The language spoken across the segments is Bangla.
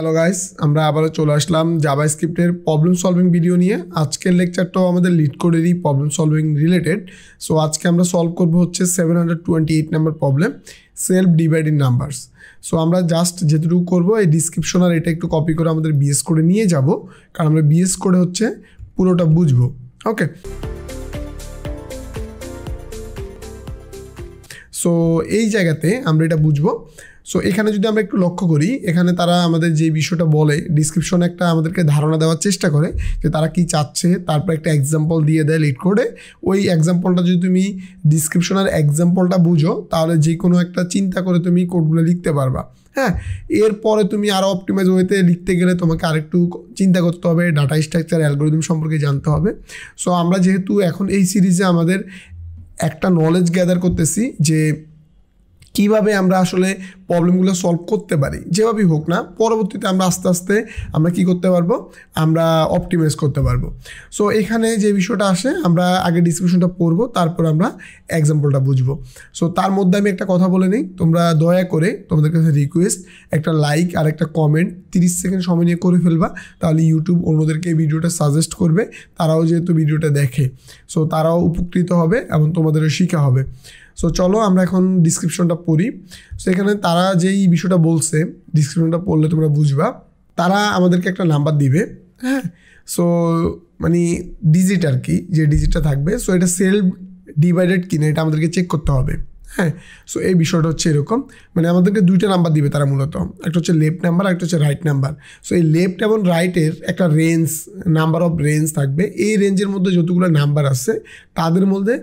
হ্যালো গাইস, আমরা আবারও চলে আসলাম জাভাস্ক্রিপ্টের প্রবলেম সলভিং ভিডিও নিয়ে। আজকের লেকচারটাও আমাদের লিডকোডেরই প্রবলেম সলভিং রিলেটেড। সো আজকে আমরা সলভ করব হচ্ছে 728 number problem, self dividing numbers. So আমরা জাস্ট যেটুকু করব এই ডিসক্রিপশন আর এটা একটু কপি করে আমাদের বিএস কোডে নিয়ে যাব, কারণ আমরা বিএস কোডে হচ্ছে পুরোটা বুঝবো। ওকে, সো এই জায়গাতে আমরা এটা বুঝবো। সো এখানে যদি আমরা একটু লক্ষ্য করি, এখানে তারা আমাদের যে বিষয়টা বলে ডিসক্রিপশনে একটা আমাদেরকে ধারণা দেওয়ার চেষ্টা করে যে তারা কি চাচ্ছে, তারপর একটা এক্সাম্পল দিয়ে দেয় লিড কোডে। ওই এক্সাম্পলটা যদি তুমি ডিসক্রিপশনের এক্সাম্পলটা বুঝো, তাহলে যে কোনো একটা চিন্তা করে তুমি কোডগুলো লিখতে পারবা। হ্যাঁ, এরপরে তুমি আরও অপটিমাইজ ওয়েতে লিখতে গেলে তোমাকে আরেকটু চিন্তা করতে হবে, ডাটা স্ট্রাকচার অ্যালগোরিদম সম্পর্কে জানতে হবে। সো আমরা যেহেতু এখন এই সিরিজে আমাদের একটা নলেজ গ্যাদার করতেছি যে কীভাবে আমরা আসলে প্রবলেমগুলো সলভ করতে পারি, যেভাবেই হোক না, পরবর্তীতে আমরা আস্তে আস্তে আমরা কি করতে পারবো, আমরা অপটিমাইজ করতে পারবো। সো এখানে যে বিষয়টা আসে, আমরা আগে ডিসক্রিপশনটা পড়বো, তারপর আমরা এক্সাম্পলটা বুঝবো। সো তার মধ্যে আমি একটা কথা বলে নিই, তোমরা দয়া করে তোমাদের কাছে রিকোয়েস্ট, একটা লাইক আর একটা কমেন্ট 30 সেকেন্ড সময় নিয়ে করে ফেলবা, তাহলে ইউটিউব অন্যদেরকে এই ভিডিওটা সাজেস্ট করবে, তারাও যেহেতু ভিডিওটা দেখে, সো তারাও উপকৃত হবে এবং তোমাদেরও শেখা হবে। সো চলো আমরা এখন ডিসক্রিপশনটা পড়ি। সো এখানে তারা যেই বিষয়টা বলছে, ডিসক্রিপশনটা পড়লে তোমরা বুঝবা। তারা আমাদেরকে একটা নাম্বার দিবে, হ্যাঁ, সো মানে ডিজিট আর কি, যে ডিজিটটা থাকবে। সো এটা সেলফ ডিভাইডেড কিনা এটা আমাদেরকে চেক করতে হবে। হ্যাঁ, সো এই বিষয়টা হচ্ছে এরকম, মানে আমাদেরকে দুইটা নাম্বার দিবে তারা মূলত, একটা হচ্ছে লেফট নাম্বার, একটা হচ্ছে রাইট নাম্বার। সো এই লেফট এবং রাইটের একটা রেঞ্জ, নাম্বার অফ রেঞ্জ থাকবে। এই রেঞ্জের মধ্যে যতগুলো নাম্বার আছে তাদের মধ্যে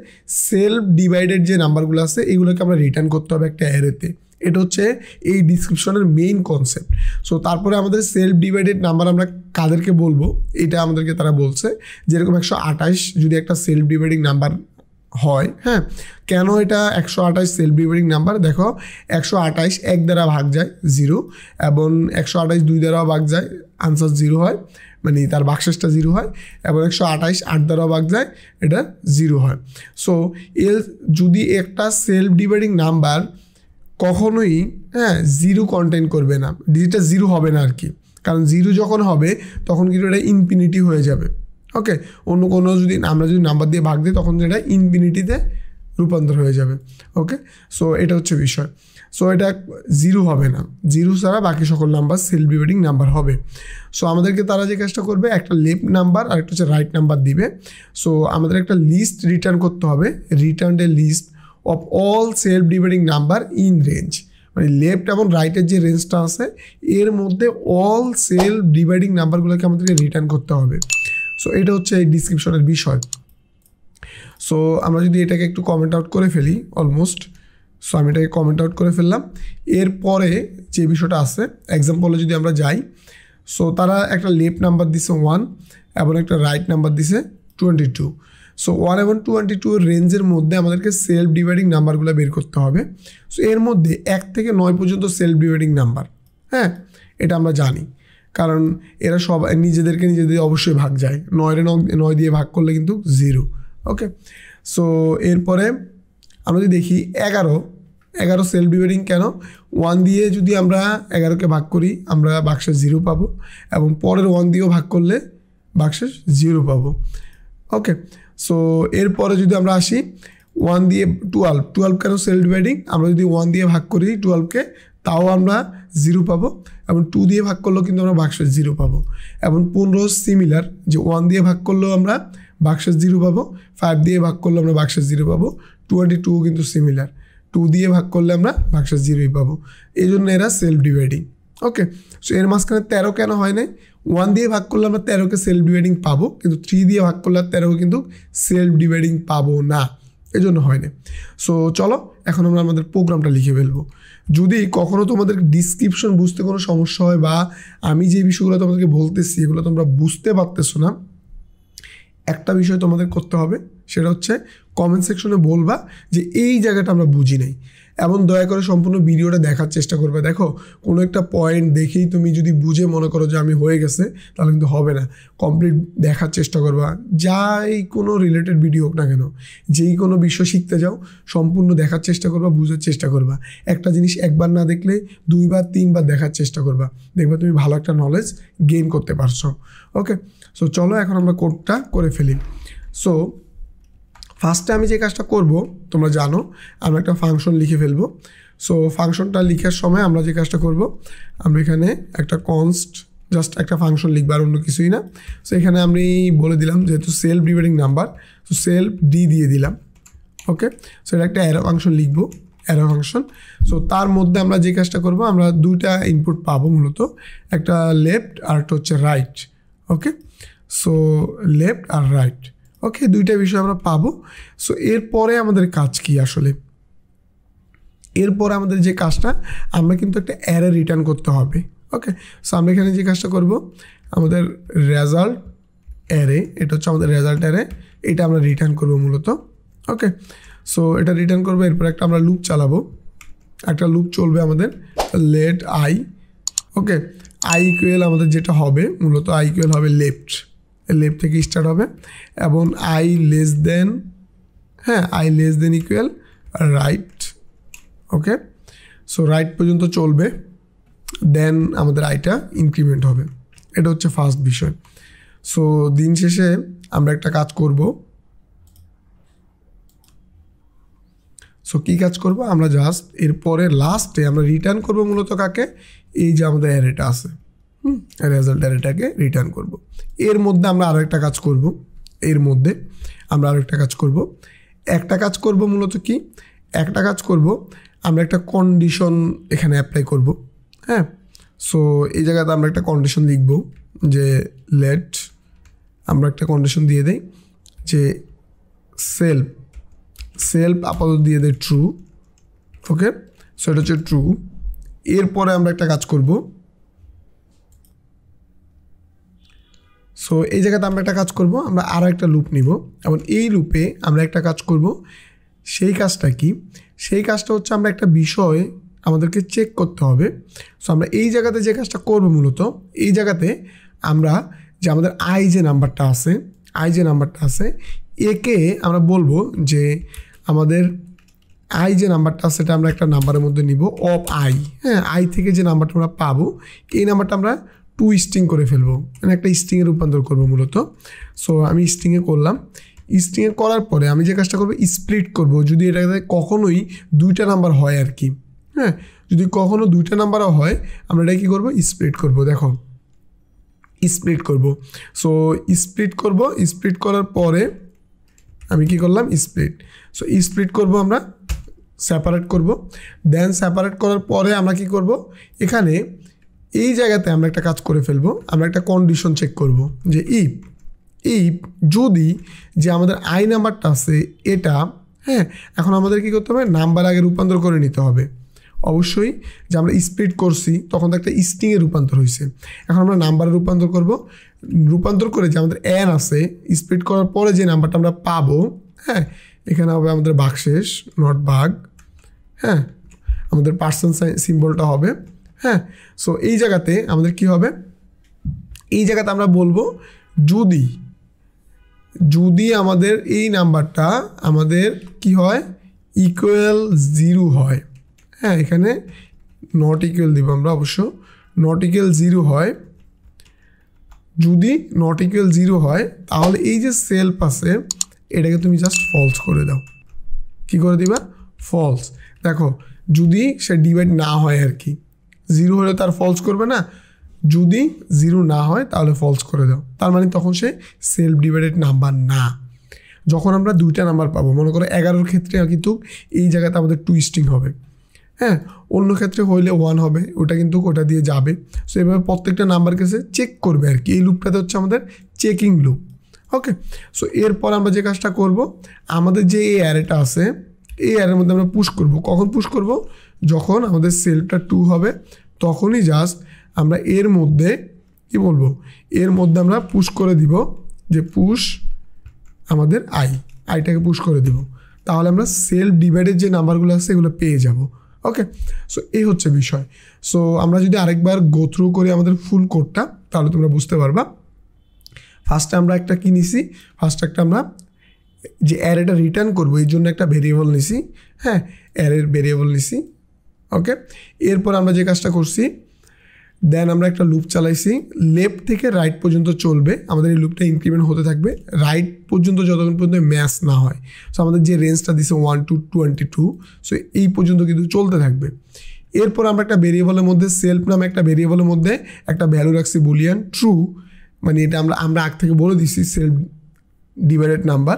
সেলফ ডিভাইডেড যে নাম্বারগুলো আছে এগুলোকে আমরা রিটার্ন করতে হবে একটা অ্যারেতে। এটা হচ্ছে এই ডিসক্রিপশনের মেইন কনসেপ্ট। সো তারপরে আমাদের সেলফ ডিভাইডেড নাম্বার আমরা কাদেরকে বলবো, এটা আমাদেরকে তারা বলছে যেরকম 128 যদি একটা সেলফ ডিভাইডিং নাম্বার হয়। হ্যাঁ, কেন এটা 128 সেলফ ডিভাইডিং নাম্বার? দেখো, 128 এক দ্বারা ভাগ যায় 0, এবং 128 2 দ্বারাও ভাগ যায়, আনসার 0 হয়, মানে তার ভাগশেষটা 0 হয়, এবং 128 8 দ্বারাও ভাগ যায়, এটা 0 হয়। সো এর যদি একটা সেলফ ডিভাইডিং নাম্বার কখনোই 0 কন্টেইন করবে না, ডিজিটটা 0 হবে না আর কি, কারণ 0 যখন হবে তখন কিন্তু এটা ইনফিনিটি হয়ে যাবে। ওকে, অন্য কোনো যদি আমরা যদি নাম্বার দিয়ে ভাগ দিই তখন এটা ইনফিনিটিতে রূপান্তর হয়ে যাবে। ওকে, সো এটা হচ্ছে বিষয়। সো এটা 0 হবে না, 0 ছাড়া বাকি সকল নাম্বার সেলফ ডিভাইডিং নাম্বার হবে। সো আমাদেরকে তারা যে কাজটা করবে, একটা লেফট নাম্বার আর একটা হচ্ছে রাইট নাম্বার দিবে। সো আমাদের একটা লিস্ট রিটার্ন করতে হবে, return a list of all self dividing number in range, মানে লেফট এবং রাইটের যে রেঞ্জটা আছে এর মধ্যে অল সেলফ ডিভাইডিং নাম্বারগুলোকে আমাদেরকে রিটার্ন করতে হবে। সো এটা হচ্ছে এই ডিসক্রিপশনের বিষয়। সো আমরা যদি এটাকে একটু কমেন্ট আউট করে ফেলি, অলমোস্ট, সো আমি এটাকে কমেন্ট আউট করে ফেললাম। এরপরে যে বিষয়টা আছে, এক্সাম্পলে যদি আমরা যাই, সো তারা একটা লেফট নাম্বার দিছে 1 এবং একটা রাইট নাম্বার দিছে 22। সো 1 এবং 22 রেঞ্জের মধ্যে আমাদেরকে সেলফ ডিভাইডিং নাম্বারগুলো বের করতে হবে। সো এর মধ্যে 1 থেকে 9 পর্যন্ত সেলফ ডিভাইডিং নাম্বার, হ্যাঁ, এটা আমরা জানি, কারণ এরা সব নিজেদের অবশ্যই ভাগ যায়, 9 দিয়ে ভাগ করলে কিন্তু 0। ওকে, সো এরপরে আমরা যদি দেখি 11 সেলফ ডিভাইডিং। কেন? 1 দিয়ে যদি আমরা 11কে ভাগ করি আমরা ভাগশেষ 0 পাবো, এবং পরের 1 দিয়েও ভাগ করলে ভাগশেষ 0 পাবো। ওকে, সো এরপরে যদি আমরা আসি 1 দিয়ে 12 কেন সেলফ ডিভাইডিং? আমরা যদি 1 দিয়ে ভাগ করি 12কে, তাও আমরা 0 পাবো, এবং 2 দিয়ে ভাগ করলেও কিন্তু আমরা ভাগশেষ 0 পাবো। এবং 15 সিমিলার, যে 1 দিয়ে ভাগ করলেও আমরা ভাগশেষ 0 পাবো, 5 দিয়ে ভাগ করলে আমরা ভাগশেষ 0 পাবো, 22 কিন্তু সিমিলার, 2 দিয়ে ভাগ করলে আমরা ভাগশেষ 0ই পাবো। এই জন্য এরা সেলফ ডিভাইডিং। ওকে, সো এর মাঝখানে 13 কেন হয় না? 1 দিয়ে ভাগ করলে আমরা 13কে সেলফ ডিভাইডিং পাবো, কিন্তু 3 দিয়ে ভাগ করলে 13কে কিন্তু সেলফ ডিভাইডিং পাবো না, এই জন্য হয় না। সো চলো এখন আমরা আমাদের প্রোগ্রামটা লিখে ফেলবো। যদি কখনও তোমাদের ডিসক্রিপশন বুঝতে কোনো সমস্যা হয়, বা আমি যে বিষয়গুলো তোমাদেরকে বলতেছি এগুলো তোমরা বুঝতে পারতেছো না, একটা বিষয় তোমাদের করতে হবে, সেটা হচ্ছে কমেন্ট সেকশনে বলবা যে এই জায়গাটা আমরা বুঝি নাই, এবং দয়া করে সম্পূর্ণ ভিডিওটা দেখার চেষ্টা করবে। দেখো কোনো একটা পয়েন্ট দেখেই তুমি যদি বুঝে মনে করো যে আমি হয়ে গেছে, তাহলে কিন্তু হবে না। কমপ্লিট দেখার চেষ্টা করবা, যাই কোনো রিলেটেড ভিডিও হোক না কেন, যেই কোনো বিষয় শিখতে যাও সম্পূর্ণ দেখার চেষ্টা করবা, বুঝার চেষ্টা করবা। একটা জিনিস একবার না দেখলে 2 বার 3 বার দেখার চেষ্টা করবা, দেখবা তুমি ভালো একটা নলেজ গেইন করতে পারছো। ওকে, সো চলো এখন আমরা কোডটা করে ফেলি। সো ফার্স্টে আমি যে কাজটা করব, তোমরা জানো আমরা একটা ফাংশন লিখে ফেলবো। সো ফাংশনটা লিখার সময় আমরা যে কাজটা করব, আমরা এখানে একটা কনস্ট জাস্ট একটা ফাংশন লিখবো, আর অন্য কিছুই না। সো এখানে আমি বলে দিলাম যেহেতু self dividing number, so self D দিয়ে দিলাম। ওকে, সো এটা একটা অ্যারো ফাংশন লিখবো, অ্যারো ফাংশন। সো তার মধ্যে আমরা যে কাজটা করব, আমরা দুইটা ইনপুট পাবো মূলত, একটা লেফট আর একটা হচ্ছে রাইট। ওকে, সো লেফট আর রাইট, ওকে, দুইটা বিষয় আমরা পাবো। সো এরপরে আমাদের কাজ কি আসলে, এরপরে আমাদের যে কাজটা, আমরা কিন্তু একটা অ্যারে রিটার্ন করতে হবে। ওকে, সো আমরা এখানে যে কাজটা করব, আমাদের রেজাল্ট অ্যারে, এটা হচ্ছে আমাদের রেজাল্ট অ্যারে, এটা আমরা রিটার্ন করব মূলত। ওকে, সো এটা রিটার্ন করবো, এরপর একটা আমরা লুপ চালাবো, একটা লুপ চলবে আমাদের let I. Okay, I equal আমাদের যেটা হবে মূলত আই ইকুয়াল হবে লেফট, লেফট থেকে স্টার্ট হবে, এবং আই লেস দেন, হ্যাঁ I less than equal right. Okay, so right পর্যন্ত চলবে, দেন আমাদের আইটা ইনক্রিমেন্ট হবে। এটা হচ্ছে ফার্স্ট বিষয়। সো দিন শেষে আমরা একটা কাজ করব। সো কী কাজ করব, আমরা জাস্ট এরপরে লাস্টে আমরা রিটার্ন করব মূলত কাকে, এই যে আমাদের অ্যারেটা আছে, রেজাল্ট অ্যারেটাকে রিটার্ন করব। এর মধ্যে আমরা আরও একটা কাজ করব, এর মধ্যে আমরা আরও একটা কাজ করব, একটা কাজ করব মূলত কি, একটা কাজ করব আমরা একটা কন্ডিশন এখানে অ্যাপ্লাই করব। হ্যাঁ, সো এই জায়গাতে আমরা একটা কন্ডিশন লিখব যে লেট, আমরা একটা কন্ডিশন দিয়ে দেই যে সেলফ, সেলফ আপাতত দিয়ে দেয় ট্রু। ওকে, সো এটা হচ্ছে ট্রু। এরপরে আমরা একটা কাজ করব, সো এই জায়গাতে আমরা একটা কাজ করব, আমরা আরও একটা লুপ নিব, এবং এই লুপে আমরা একটা কাজ করব। সেই কাজটা কি, সেই কাজটা হচ্ছে আমরা একটা বিষয় আমাদেরকে চেক করতে হবে। সো আমরা এই জায়গাতে যে কাজটা করব মূলত, এই জায়গাতে আমরা যে আমাদের আই যে নাম্বারটা আছে, আই যে নাম্বারটা আছে, একে আমরা বলবো যে আমাদের আই যে নাম্বারটা আছে সেটা আমরা একটা নাম্বারের মধ্যে নিব অফ আই। হ্যাঁ, আই থেকে যে নাম্বারটা আমরা পাবো, এই নাম্বারটা আমরা টু স্ট্রিং করে ফেলবো, মানে একটা স্ট্রিংয়ে রূপান্তর করবো মূলত। সো আমি স্ট্রিংয়ে করলাম, স্ট্রিংয়ে করার পরে আমি যে কাজটা করবো, স্প্লিট করব যদি এটাতে কখনোই দুইটা নাম্বার হয় আর কি। হ্যাঁ, যদি কখনো দুইটা নাম্বারও হয়, আমরা এটা কী করবো, স্প্লিট করব। দেখো স্প্লিট করব। সো স্প্লিট করব, স্প্লিট করার পরে আমি কি করলাম, স্প্লিট। সো স্প্লিট করব, আমরা সেপারেট করব, দেন সেপারেট করার পরে আমরা কি করব, এখানে এই জায়গাতে আমরা একটা কাজ করে ফেলবো, আমরা একটা কন্ডিশন চেক করব যে ইফ, ইফ যদি যে আমাদের আই নাম্বারটা আছে এটা, হ্যাঁ এখন আমাদের কী করতে হবে, নাম্বার আগে রূপান্তর করে নিতে হবে। অবশ্যই যে আমরা স্প্লিট করছি তখন তো একটা স্ট্রিংয়ে রূপান্তর হয়েছে, এখন আমরা নাম্বারে রূপান্তর করব, রূপান্তর করে যে আমাদের এন আছে, স্প্লিট করার পরে যে নাম্বারটা আমরা পাবো, হ্যাঁ এখানে হবে আমাদের ভাগশেষ, নট ভাগ, হ্যাঁ আমাদের পার্সেন্ট সিম্বলটা হবে। হ্যাঁ, সো এই জায়গাতে আমাদের কি হবে, এই জায়গাতে আমরা বলবো যদি, যদি আমাদের এই নাম্বারটা আমাদের কি হয়, ইকুয়াল 0 হয়। হ্যাঁ, এখানে নট ইকুয়াল দিব আমরা, অবশ্য নট ইকুয়াল 0 হয়। যদি নট ইকুয়াল 0 হয় তাহলে এই যে সেলফ আছে এটাকে তুমি জাস্ট ফলস করে দাও। কি করে দিবা, ফলস। দেখো যদি সে ডিভাইড না হয় আর কি, 0 হলে তার ফলস করবে না, যদি 0 না হয় তাহলে ফলস করে দাও, তার মানে তখন সে সেলফ ডিভাইডেড নাম্বার না। যখন আমরা দুইটা নাম্বার পাবো, মনে করো 11-র ক্ষেত্রে কিন্তু এই জায়গাতে আমাদের টু স্ট্রিং হবে, হ্যাঁ অন্য ক্ষেত্রে হইলে 1 হবে, ওটা কিন্তু ওটা দিয়ে যাবে। সো এভাবে প্রত্যেকটা নাম্বার কেসে চেক করবে আর কি, এই লুপটাতে হচ্ছে আমাদের চেকিং লুপ। ওকে, সো এরপর আমরা যে কাজটা করব, আমাদের যে এই অ্যারেটা আছে এই অ্যারের মধ্যে আমরা পুশ করব। কখন পুশ করব, যখন আমাদের সেলফটা 2 হবে তখনই জাস্ট আমরা এর মধ্যে কি বলবো, এর মধ্যে আমরা পুশ করে দিব যে পুশ আমাদের আইটাকে পুশ করে দিব। তাহলে আমরা সেলফ ডিভাইডেড যে নাম্বারগুলো আছে এগুলো পেয়ে যাব। ওকে, সো এই হচ্ছে বিষয়। সো আমরা যদি আরেকবার গো থ্রু করি আমাদের ফুল কোডটা, তাহলে তোমরা বুঝতে পারবা। ফার্স্টে আমরা একটা কী নিছি, ফার্স্টে একটা আমরা যে অ্যারেটা রিটার্ন করবো এই জন্য একটা ভেরিয়েবল নিছি, হ্যাঁ অ্যারের ভেরিয়েবল নিছি। ওকে, এরপর আমরা যে কাজটা করছি, দেন আমরা একটা লুপ চালাইছি, লেফট থেকে রাইট পর্যন্ত চলবে, আমাদের এই লুপটা ইনক্রিমেন্ট হতে থাকবে রাইট পর্যন্ত যতক্ষণ পর্যন্ত ম্যাচ না হয়। সো আমাদের যে রেঞ্জটা দিছে 1 to 22, সো এই পর্যন্ত কিন্তু চলতে থাকবে। এরপর আমরা একটা ভেরিয়েবলের মধ্যে সেলফ নামে একটা ভেরিয়েবলের মধ্যে একটা ভ্যালু রাখছি বুলিয়ান ট্রু, মানে এটা আমরা আগ থেকে বলে দিছি সেলফ ডিভাইডেড নাম্বার।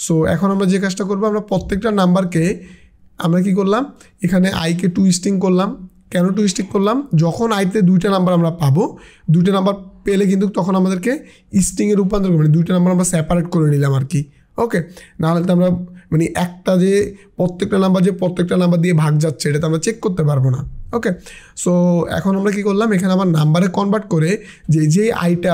সো এখন আমরা যে কাজটা করবো, আমরা প্রত্যেকটা নাম্বারকে আমরা কি করলাম, এখানে আইকে টুইস্টিং করলাম। কেন টুইস্টিং করলাম, যখন আইতে দুইটা নাম্বার আমরা পাবো, দুইটা নাম্বার পেলে কিন্তু তখন আমাদেরকে স্ট্রিংয়ে রূপান্তর করবে, দুইটা নাম্বার আমরা সেপারেট করে নিলাম আর কি। ওকে, নাহলে তো আমরা মানে একটা যে প্রত্যেকটা নাম্বার দিয়ে ভাগ যাচ্ছে এটা তো আমরা চেক করতে পারবো না। ওকে, সো এখন আমরা কি করলাম, এখানে আমার নাম্বারে কনভার্ট করে যে আইটা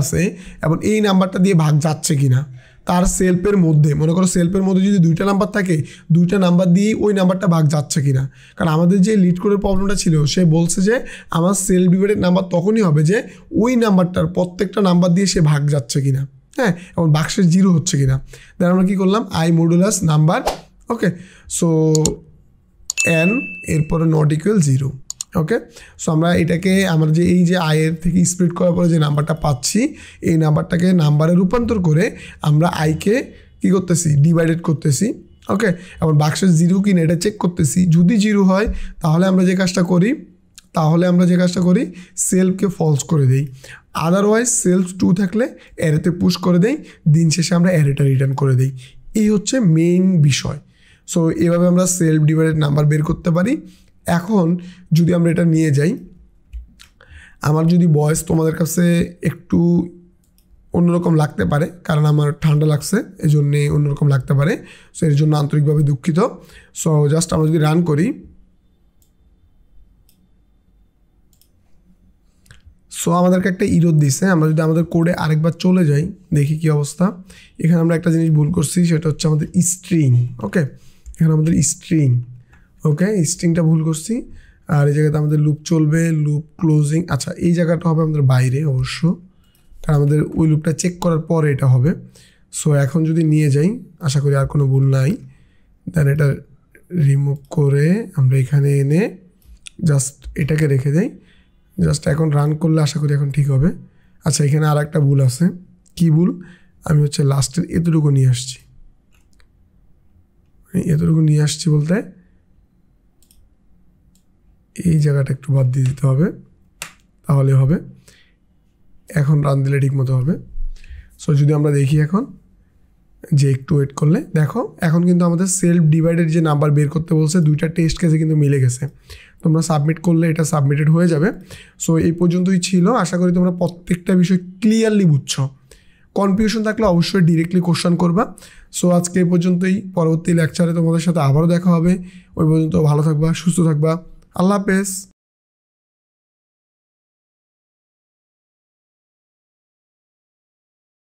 আছে এবং এই নাম্বারটা দিয়ে ভাগ যাচ্ছে কিনা তার সেলফের মধ্যে, মনে করো সেলফের মধ্যে যদি দুইটা নাম্বার থাকে, দুইটা নাম্বার দিয়েই ওই নাম্বারটা ভাগ যাচ্ছে কিনা। কারণ আমাদের যে LeetCode প্রবলেমটা ছিল সে বলছে যে আমার সেলফ ডিভাইডেড নাম্বার তখনই হবে যে ওই নাম্বারটার প্রত্যেকটা নাম্বার দিয়ে সে ভাগ যাচ্ছে কিনা, হ্যাঁ, এবং বাক্সের 0 হচ্ছে কিনা। দেন আমরা কী করলাম, I modulus number. Okay, so n এরপরে নট ইকুয়াল 0। ওকে, সো আমরা এটাকে আমরা যে এই যে আয়ের থেকে স্প্লিট করার পরে যে নাম্বারটা পাচ্ছি এই নাম্বারটাকে নাম্বারে রূপান্তর করে আমরা আইকে কী করতেছি, ডিভাইডেড করতেছি। ওকে, এবং বাক্সের 0 কিনা এটা চেক করতেছি, যদি 0 হয় তাহলে আমরা যে কাজটা করি সেলফকে ফলস করে দেই, আদারওয়াইজ সেলফ 2 থাকলে অ্যারেতে পুশ করে দেই, দিন শেষে আমরা অ্যারেটা রিটার্ন করে দিই। এই হচ্ছে মেইন বিষয়। সো এভাবে আমরা সেলফ ডিভাইডেড নাম্বার বের করতে পারি। এখন যদি আমরা এটা নিয়ে যাই, আমার যদি ভয়েস তোমাদের কাছে একটু অন্যরকম লাগতে পারে, কারণ আমার ঠান্ডা লাগছে এই জন্যে অন্যরকম লাগতে পারে, সো এর জন্য আন্তরিকভাবে দুঃখিত। সো জাস্ট আমরা যদি রান করি, সো আমাদেরকে একটা ইরর দিছে। আমরা যদি আমাদের কোডে আরেকবার চলে যাই, দেখি কি অবস্থা। এখানে আমরা একটা জিনিস ভুল করছি, সেটা হচ্ছে আমাদের স্ট্রিং। ওকে, এখানে আমাদের স্ট্রিং, ওকে স্ট্রিংটা ভুল করছি। আর এই জায়গাতে আমাদের লুপ চলবে, লুপ ক্লোজিং। আচ্ছা, এই জায়গাটা হবে আমাদের বাইরে অবশ্য, কারণ আমাদের ওই লুপটা চেক করার পরে এটা হবে। সো এখন যদি নিয়ে যাই, আশা করি আর কোনো ভুল নাই। দেন এটা রিমুভ করে আমরা এখানে এনে জাস্ট এটাকে রেখে দেই। জাস্ট এখন রান করলে আশা করি এখন ঠিক হবে। আচ্ছা, এখানে আর একটা ভুল আছে। কি ভুল, আমি হচ্ছে লাস্টের এতটুকু নিয়ে আসছি, বলতে এই জায়গাটা একটু বাদ দিয়ে দিতে হবে, তাহলে হবে। এখন রান দিলে ঠিক মতো হবে। সো যদি আমরা দেখি এখন যে একটু ওয়েট করলে, দেখো এখন কিন্তু আমাদের সেলফ ডিভাইডেড যে নাম্বার বের করতে বলছে দুইটা টেস্ট কেসে কিন্তু মিলে গেছে। তোমরা সাবমিট করলে এটা সাবমিটেড হয়ে যাবে। সো এই পর্যন্তই ছিল। আশা করি তোমরা প্রত্যেকটা বিষয় ক্লিয়ারলি বুঝছো। কনফিউশন থাকলে অবশ্যই ডিরেক্টলি কোশ্চেন করবা। সো আজকে এই পর্যন্তই, পরবর্তী লেকচারে তোমাদের সাথে আবারও দেখা হবে। ওই পর্যন্ত ভালো থাকবা, সুস্থ থাকবা। আল্লাহ হাফেজ।